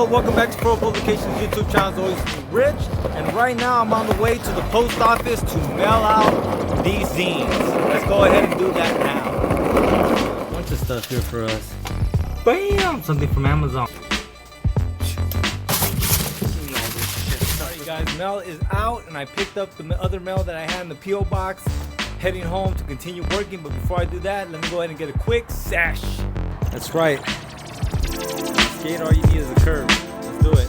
welcome back to Pro Publications YouTube channel. Always Rich, and right now I'm on the way to the post office to mail out these zines. Let's go ahead and do that now. A bunch of stuff here for us. Bam! Something from Amazon. Alright guys, mail is out, and I picked up the other mail that I had in the P.O. box. Heading home to continue working, but before I do that, let me go ahead and get a quick sash. That's right. Skate, all you need is a curve. Let's do it.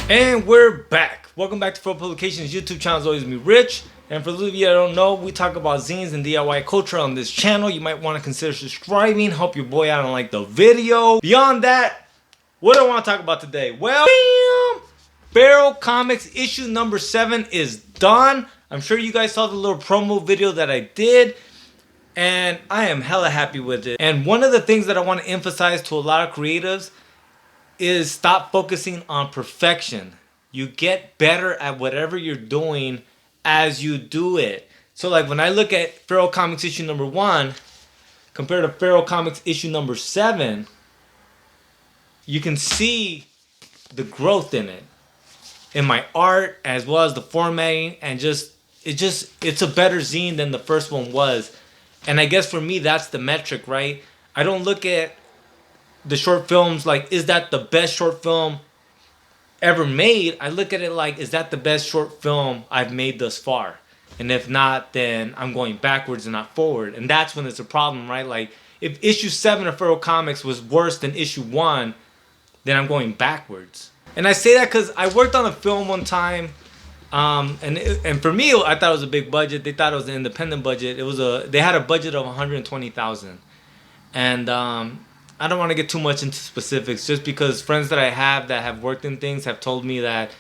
And we're back. Welcome back to Pro Publications YouTube channel. It's always me, Rich. And for those of you that don't know, we talk about zines and DIY culture on this channel. You might want to consider subscribing, help your boy out and like the video. Beyond that, what do I want to talk about today? Well, bam! Feral Comics issue number 7 is done. I'm sure you guys saw the little promo video that I did, and I am hella happy with it. And one of the things that I want to emphasize to a lot of creatives is stop focusing on perfection. You get better at whatever you're doing as you do it. So like when I look at Feral Comics issue number 1 compared to Feral Comics issue number 7, you can see the growth in it, in my art as well as the formatting, and it's a better zine than the first one was. And I guess for me that's the metric, right? I don't look at the short films like, is that the best short film ever made? I look at it like, is that the best short film I've made thus far? And if not, then I'm going backwards and not forward. And that's when it's a problem, right? Like if issue 7 of Feral Comics was worse than issue 1, then I'm going backwards. And I say that because I worked on a film one time, and for me, I thought it was a big budget. They thought it was an independent budget. They had a budget of $120,000, and I don't want to get too much into specifics, just because friends that I have that have worked in things have told me that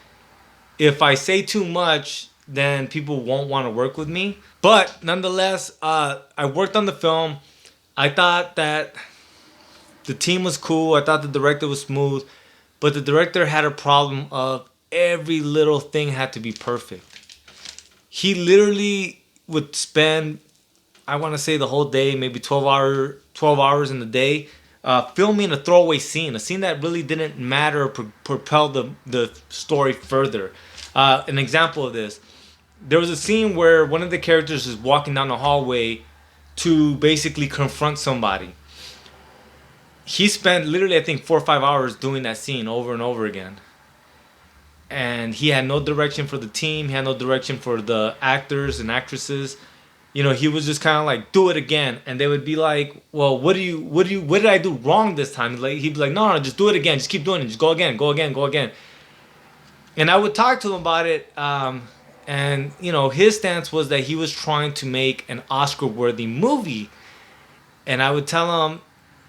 if I say too much, then people won't want to work with me. But nonetheless, I worked on the film. I thought that the team was cool. I thought the director was smooth. But the director had a problem of every little thing had to be perfect. He literally would spend, I want to say the whole day, maybe 12 hours in the day, filming a throwaway scene, a scene that really didn't matter or propel the story further. An example of this, there was a scene where one of the characters is walking down the hallway to basically confront somebody. He spent literally, I think, 4 or 5 hours doing that scene over and over again. And he had no direction for the team. He had no direction for the actors and actresses. You know, he was just kind of like, do it again. And they would be like, well, what did I do wrong this time? Like, he'd be like, no, just do it again. Just keep doing it. Just go again, go again, go again. And I would talk to him about it. And, you know, his stance was that he was trying to make an Oscar-worthy movie. And I would tell him,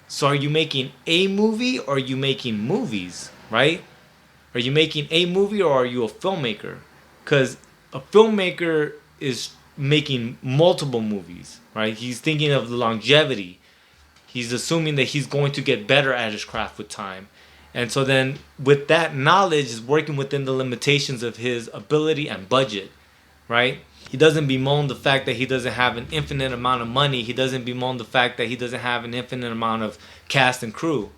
so are you making a movie or are you making movies, right? Are you making a movie or are you a filmmaker? Because a filmmaker is making multiple movies, right? He's thinking of the longevity. He's assuming that he's going to get better at his craft with time. And so then with that knowledge is working within the limitations of his ability and budget, right? He doesn't bemoan the fact that he doesn't have an infinite amount of money. He doesn't bemoan the fact that he doesn't have an infinite amount of cast and crew.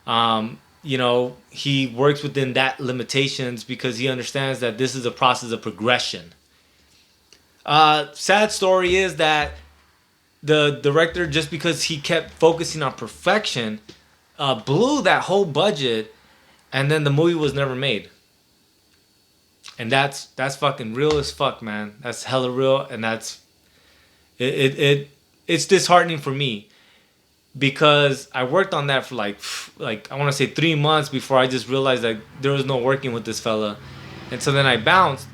You know, he works within that limitations because he understands that this is a process of progression. Sad story is that the director, just because he kept focusing on perfection, blew that whole budget, and then the movie was never made. And that's fucking real as fuck, man. That's hella real, and that's it's disheartening for me, because I worked on that for like I want to say 3 months before I just realized that there was no working with this fella. And so then I bounced,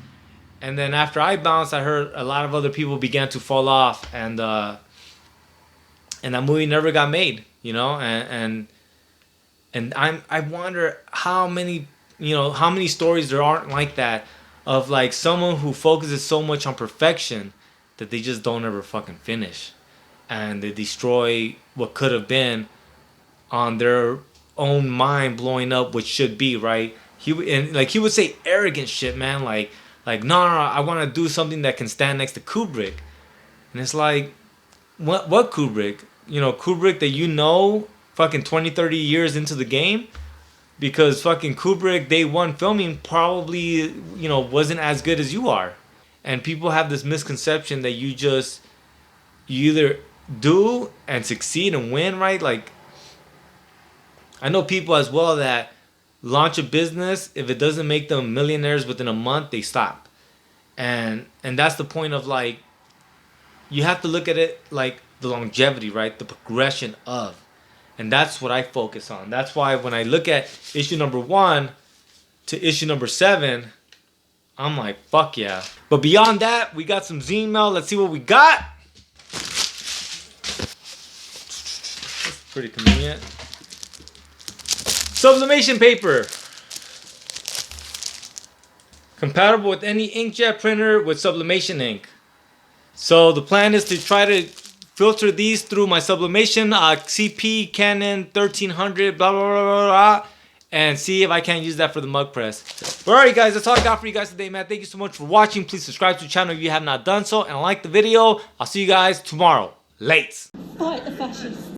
and then after I bounced, I heard a lot of other people began to fall off, and that movie never got made, you know. And And I wonder how many, how many stories there aren't like that, of like someone who focuses so much on perfection that they just don't ever fucking finish, and they destroy what could have been on their own mind, blowing up what should be, right? He would say arrogant shit, man, like no, I want to do something that can stand next to Kubrick. And it's like, what Kubrick? Kubrick that fucking 20, 30 years into the game? Because fucking Kubrick day one filming probably, wasn't as good as you are. And people have this misconception that you either do and succeed and win, right? Like, I know people as well that launch a business, if it doesn't make them millionaires within a month, they stop. And that's the point of, like, you have to look at it like the longevity, right? The progression of. And that's what I focus on. That's why when I look at issue number 1 to issue number 7, I'm like, fuck yeah. But beyond that, we got some Zine mail. Let's see what we got. That's pretty convenient. Sublimation paper. Compatible with any inkjet printer with sublimation ink. So the plan is to try to filter these through my sublimation CP Canon 1300 blah, blah, blah, blah, blah, and see if I can't use that for the mug press. But alright guys, that's all I got for you guys today, man. Thank you so much for watching. Please subscribe to the channel if you have not done so, and like the video. I'll see you guys tomorrow. Late. Fight the fascists.